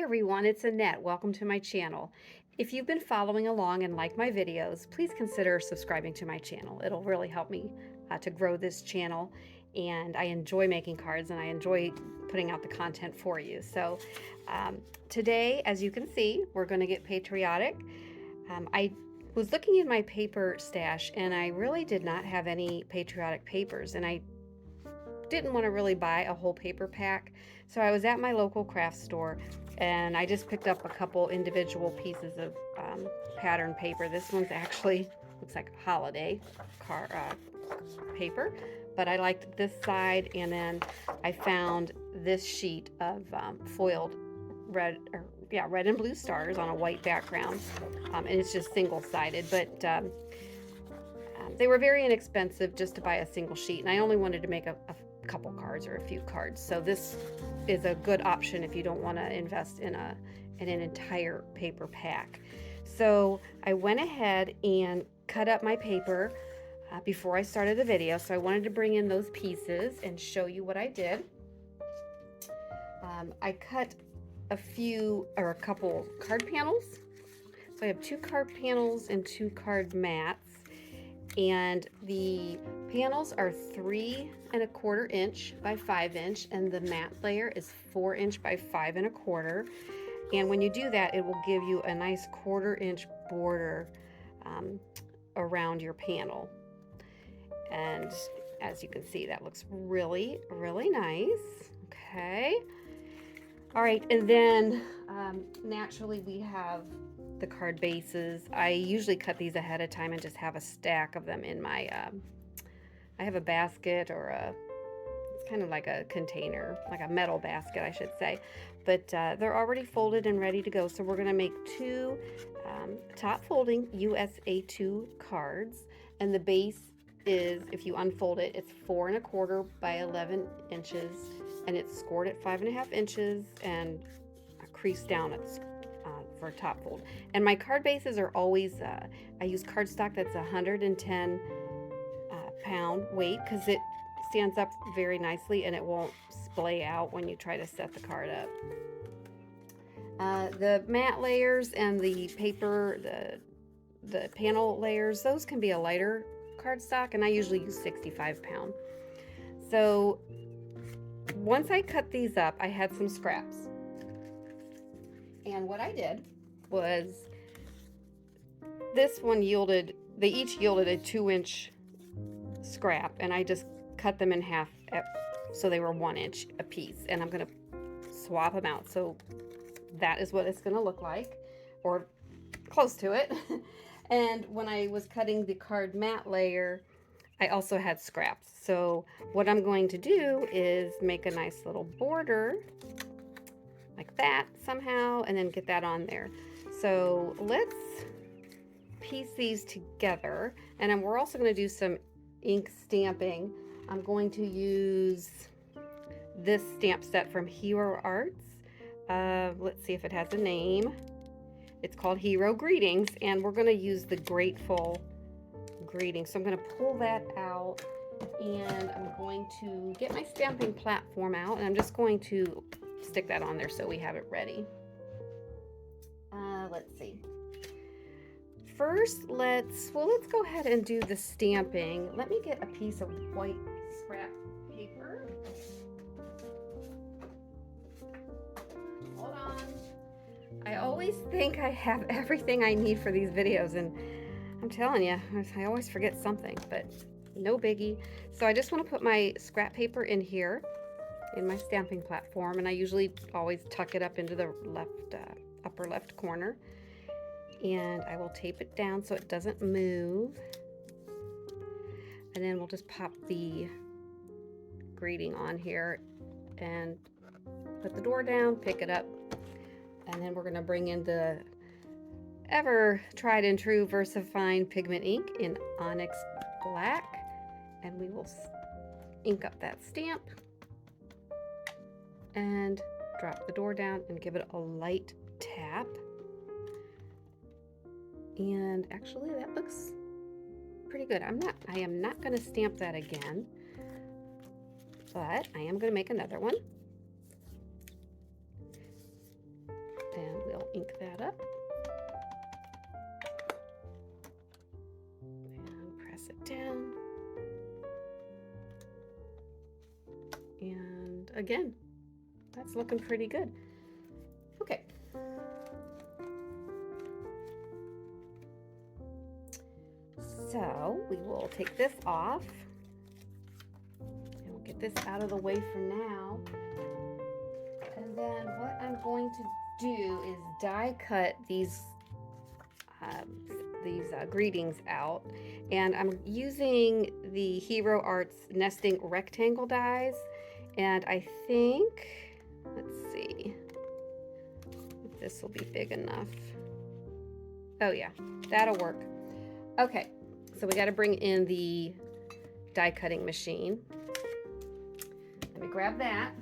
everyone, it's Annette. Welcome to my channel. If you've been following along and like my videos, please consider subscribing to my channel. It'll really help me to grow this channel, and I enjoy making cards and I enjoy putting out the content for you. So today, as you can see, we're going to get patriotic. I was looking in my paper stash and I really did not have any patriotic papers, and I didn't want to really buy a whole paper pack. So I was at my local craft store and I just picked up a couple individual pieces of pattern paper. This one's actually looks like holiday paper, but I liked this side, and then I found this sheet of foiled red and blue stars on a white background, and it's just single-sided, but they were very inexpensive just to buy a single sheet, and I only wanted to make a couple cards or a few cards. So this is a good option if you don't want to invest in an entire paper pack. So I went ahead and cut up my paper before I started the video. So I wanted to bring in those pieces and show you what I did. I cut a couple card panels. So I have 2 card panels and 2 card mats. And the panels are 3 1/4 inch by 5 inch, and the mat layer is 4 inch by 5 1/4. And when you do that, it will give you a nice 1/4 inch border around your panel. And as you can see, that looks really, really nice. Okay. All right, and then naturally we have the card bases. I usually cut these ahead of time and just have a stack of them in my, I have a basket, or it's kind of like a container, like a metal basket, I should say. But they're already folded and ready to go. So we're gonna make 2 top folding USA2 cards. And the base is, if you unfold it, it's 4 1/4 by 11 inches. And it's scored at 5 1/2 inches and creased down at for top fold. And my card bases are always, I use cardstock that's 110 pound weight, because it stands up very nicely and it won't splay out when you try to set the card up. The mat layers and the paper, the panel layers, those can be a lighter cardstock, and I usually use 65 pound. So once I cut these up, I had some scraps. And what I did was, this one they each yielded a 2 inch scrap, and I just cut them in half so they were 1 inch a piece, and I'm going to swap them out. So that is what it's going to look like, or close to it. And when I was cutting the card mat layer, I also had scraps. So what I'm going to do is make a nice little border like that somehow, and then get that on there. So let's piece these together, and we're also going to do some ink stamping. I'm going to use this stamp set from heroarts. Let's see if it has a name. It's called Hero Greetings, and we're going to use the Grateful Greetings. So I'm going to pull that out, and I'm going to get my stamping platform out, and I'm just going to stick that on there so we have it ready. Let's see. First, let's go ahead and do the stamping. Let me get a piece of white scrap paper. Hold on. I always think I have everything I need for these videos, and I'm telling you, I always forget something, but no biggie. So I just want to put my scrap paper in here, in my stamping platform, and I usually always tuck it up into the upper left corner, and I will tape it down so it doesn't move, and then we'll just pop the greeting on here and put the door down, pick it up, and then we're going to bring in the ever tried and true Versafine pigment ink in Onyx black, and we will ink up that stamp and drop the door down and give it a light tap. And actually that looks pretty good. I am not going to stamp that again, but I am going to make another one. up. And press it down. And again, that's looking pretty good. Okay. So we will take this off. And we'll get this out of the way for now. And then what I'm going to do is die cut these greetings out. And I'm using the heroarts nesting rectangle dies. And I think, let's see if this will be big enough. Oh yeah, that'll work. Okay, so we got to bring in the die cutting machine. Let me grab that.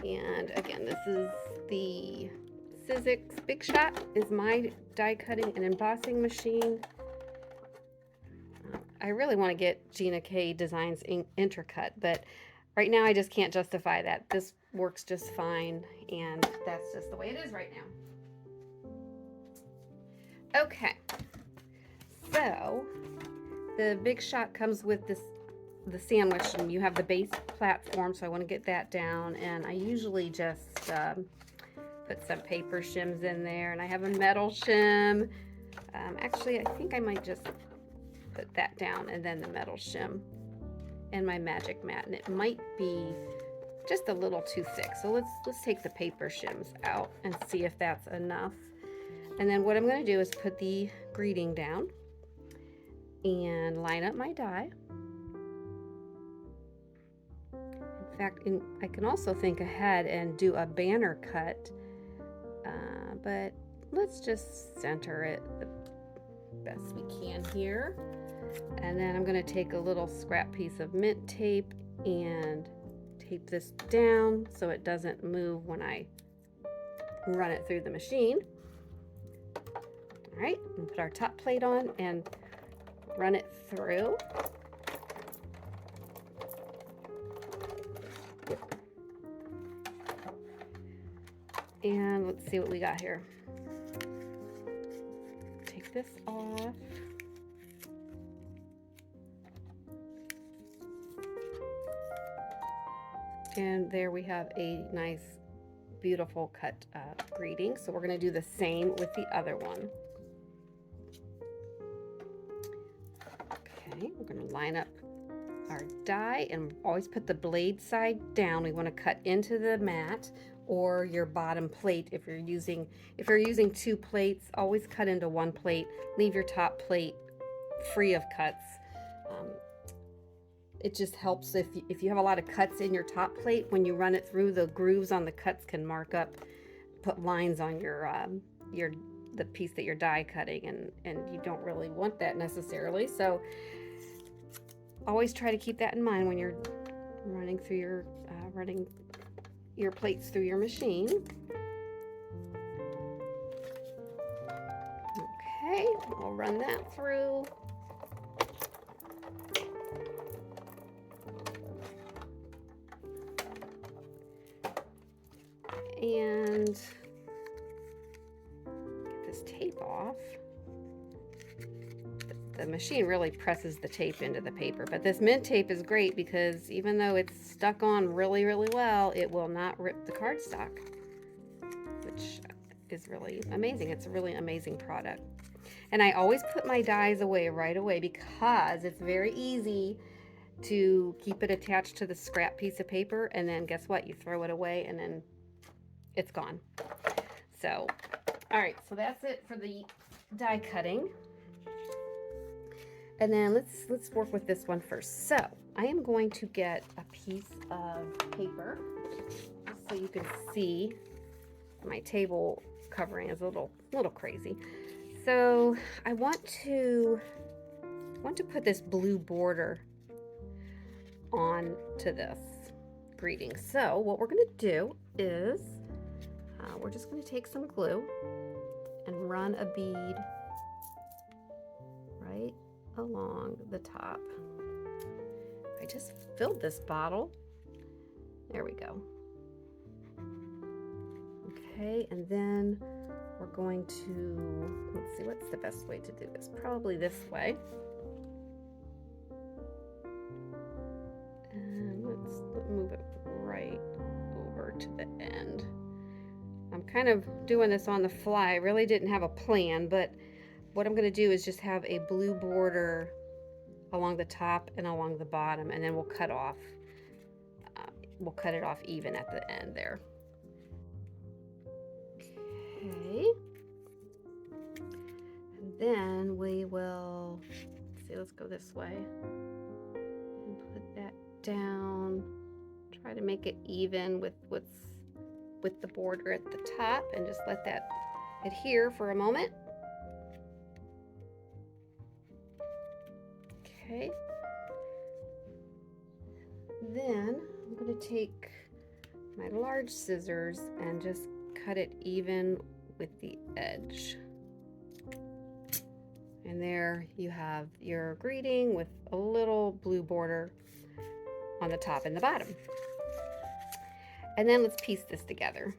And again, this is the Sizzix Big Shot is my die cutting and embossing machine. I really want to get Gina K Designs Intercut, but right now I just can't justify that. This works just fine, and that's just the way it is right now. Okay, so the Big Shot comes with the sandwich, and you have the base platform, so I want to get that down, and I usually just put some paper shims in there, and I have a metal shim. Actually, I think I might just put that down and then the metal shim and my magic mat, and it might be just a little too thick, so let's take the paper shims out and see if that's enough. And then what I'm going to do is put the greeting down and line up my die. In fact, I can also think ahead and do a banner cut, but let's just center it the best we can here. And then I'm going to take a little scrap piece of mint tape and tape this down so it doesn't move when I run it through the machine. All right, and put our top plate on and run it through. And let's see what we got here. Take this off. And there we have a nice, beautiful cut greeting. So we're going to do the same with the other one. Okay, we're going to line up our die and always put the blade side down. We want to cut into the mat or your bottom plate. If you're using two plates, always cut into one plate. Leave your top plate free of cuts. It just helps if you have a lot of cuts in your top plate, when you run it through, the grooves on the cuts can mark up, put lines on the piece that you're die cutting, and you don't really want that necessarily. So always try to keep that in mind when you're running through running your plates through your machine. Okay, we'll run that through. And get this tape off. The machine really presses the tape into the paper, but this mint tape is great because even though it's stuck on really, really well, it will not rip the cardstock, which is really amazing. It's a really amazing product. And I always put my dies away right away because it's very easy to keep it attached to the scrap piece of paper, and then guess what? You throw it away and then it's gone. So, all right, so that's it for the die cutting. And then let's work with this one first. So I am going to get a piece of paper so you can see my table covering is a little crazy. So I want to put this blue border on to this greeting. So what we're going to do is we're just going to take some glue and run a bead right along the top. I just filled this bottle. There we go. Okay, and then we're going to, let's see, what's the best way to do this? Probably this way. And let's move it right over to the end. I'm kind of doing this on the fly. I really didn't have a plan, but what I'm going to do is just have a blue border along the top and along the bottom, and then we'll cut off. We'll cut it off even at the end there. Okay. And then we will, let's see, let's go this way. And put that down. Try to make it even with the border at the top, and just let that adhere for a moment. Okay. Then I'm going to take my large scissors and just cut it even with the edge. And there you have your greeting with a little blue border on the top and the bottom. And then let's piece this together.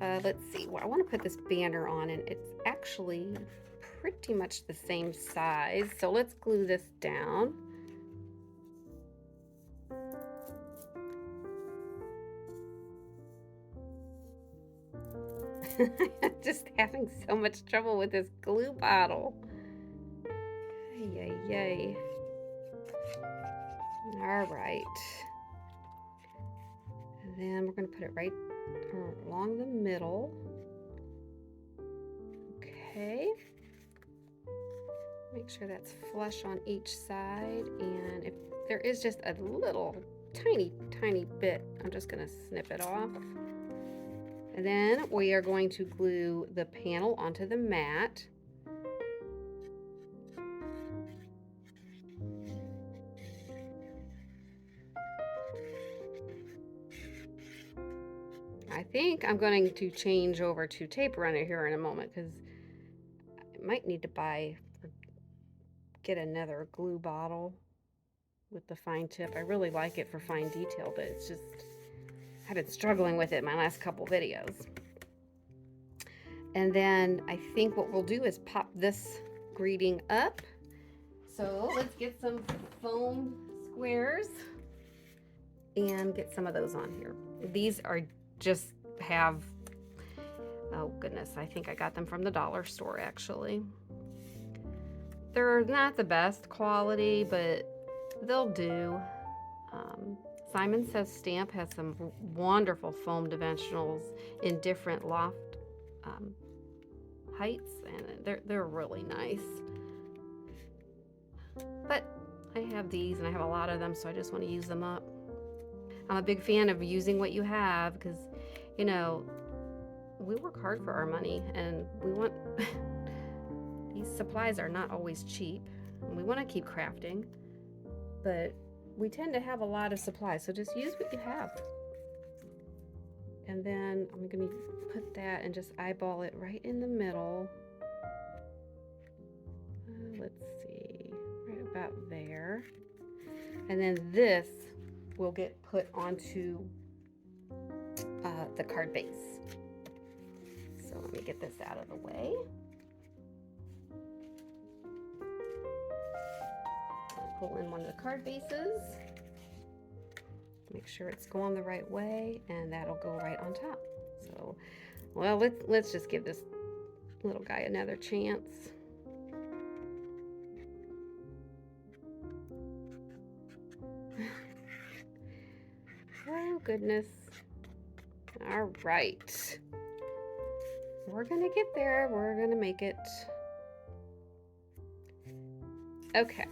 Let's see, well, I want to put this banner on, and it's actually pretty much the same size. So let's glue this down. I'm just having so much trouble with this glue bottle. Yay, yay. All right. And then we're going to put it right along the middle. Okay. Make sure that's flush on each side. And if there is just a little tiny bit, I'm just going to snip it off. And then we are going to glue the panel onto the mat. I think I'm going to change over to tape runner here in a moment, because I might need to get another glue bottle with the fine tip. I really like it for fine detail, but it's just, I've been struggling with it in my last couple videos. And then I think what we'll do is pop this greeting up. So let's get some foam squares and get some of those on here. These are just have, oh goodness, I think I got them from the dollar store actually. They're not the best quality, but they'll do. Simon Says Stamp has some wonderful foam dimensionals in different loft heights, and they're really nice. But I have these, and I have a lot of them, so I just want to use them up. I'm a big fan of using what you have, because, you know, we work hard for our money, and we want these supplies are not always cheap, and we want to keep crafting, but we tend to have a lot of supplies, so just use what you have. And then I'm going to put that and just eyeball it right in the middle. Let's see, right about there. And then this will get put onto the card base. So let me get this out of the way. Pull in one of the card bases. Make sure it's going the right way, and that'll go right on top. So, well, let's just give this little guy another chance. Oh goodness. All right. We're gonna get there. We're gonna make it. Okay.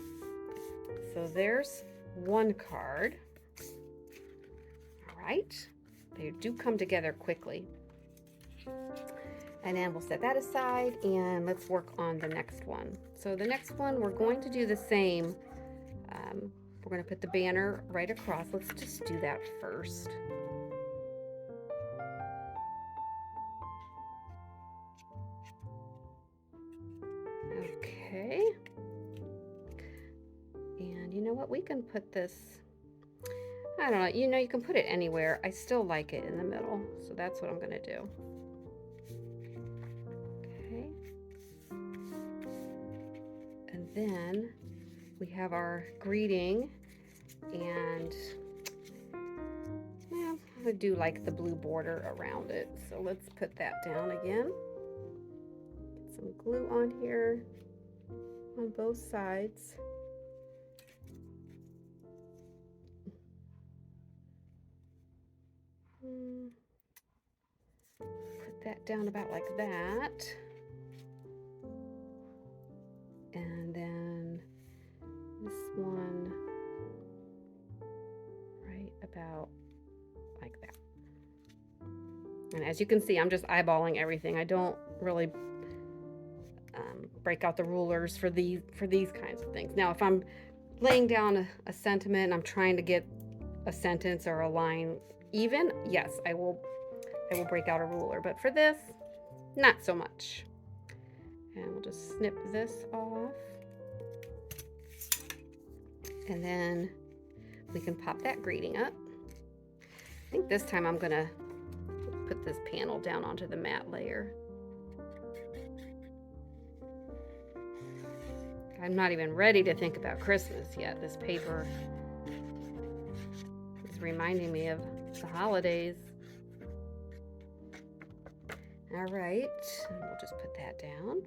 So there's one card. All right. They do come together quickly. And then we'll set that aside, and let's work on the next one. So the next one, we're going to do the same. We're going to put the banner right across. Let's just do that first. Okay. And you know what? We can put this, I don't know, you know, you can put it anywhere. I still like it in the middle, so that's what I'm going to do. then we have our greeting, and yeah, I do like the blue border around it. So let's put that down again. Get some glue on here on both sides. Put that down about like that. And then this one right about like that. And as you can see, I'm just eyeballing everything. I don't really break out the rulers for these kinds of things. Now, if I'm laying down a sentiment, I'm trying to get a sentence or a line even, yes, I will break out a ruler. But for this, not so much. And we'll just snip this off. And then we can pop that greeting up. I think this time I'm gonna put this panel down onto the matte layer. I'm not even ready to think about Christmas yet. This paper is reminding me of the holidays. All right, and we'll just put that down.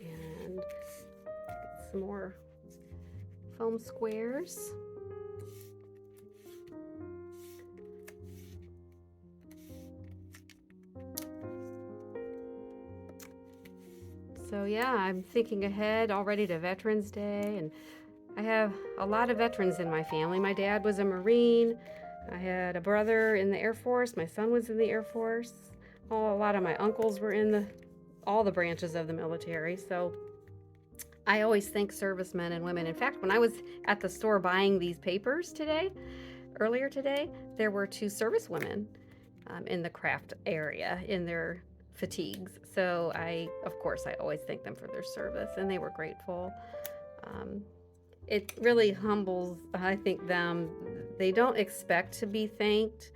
And get some more foam squares. So yeah, I'm thinking ahead already to Veterans Day, and I have a lot of veterans in my family. My dad was a Marine. I had a brother in the Air Force. My son was in the Air Force. A lot of my uncles were in all the branches of the military. So I always thank servicemen and women. In fact, when I was at the store buying these papers earlier today, there were 2 servicewomen in the craft area in their fatigues. So of course, I always thank them for their service, and they were grateful. It really humbles, I think, them. They don't expect to be thanked.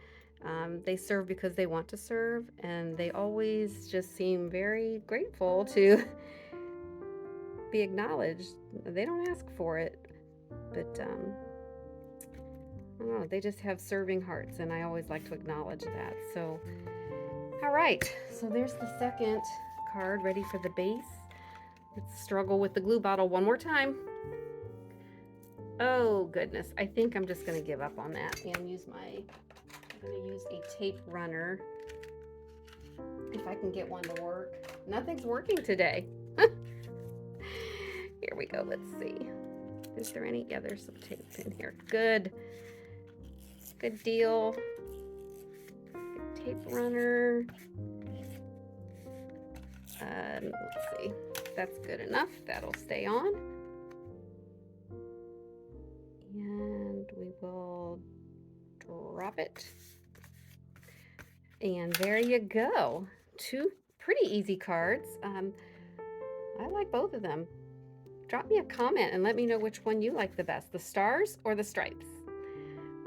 They serve because they want to serve, and they always just seem very grateful to be acknowledged. They don't ask for it, but I don't know, they just have serving hearts, and I always like to acknowledge that. So, all right, so there's the second card ready for the base. Let's struggle with the glue bottle one more time. Oh goodness, I think I'm just gonna give up on that and I'm gonna use a tape runner if I can get one to work. Nothing's working today. Here we go, let's see. Is there any? Yeah, there's some tape in here. Good deal. Good tape runner. Let's see, that's good enough. That'll stay on. And we will drop it. And there you go. 2 pretty easy cards. I like both of them. Drop me a comment and let me know which one you like the best, the stars or the stripes.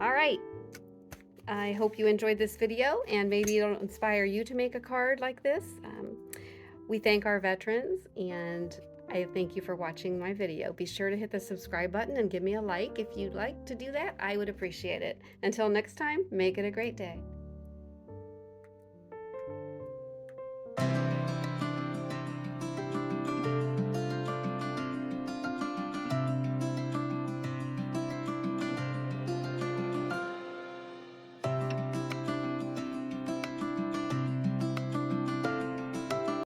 All right. I hope you enjoyed this video, and maybe it'll inspire you to make a card like this. We thank our veterans, and I thank you for watching my video. Be sure to hit the subscribe button and give me a like if you'd like to do that. I would appreciate it. Until next time, make it a great day.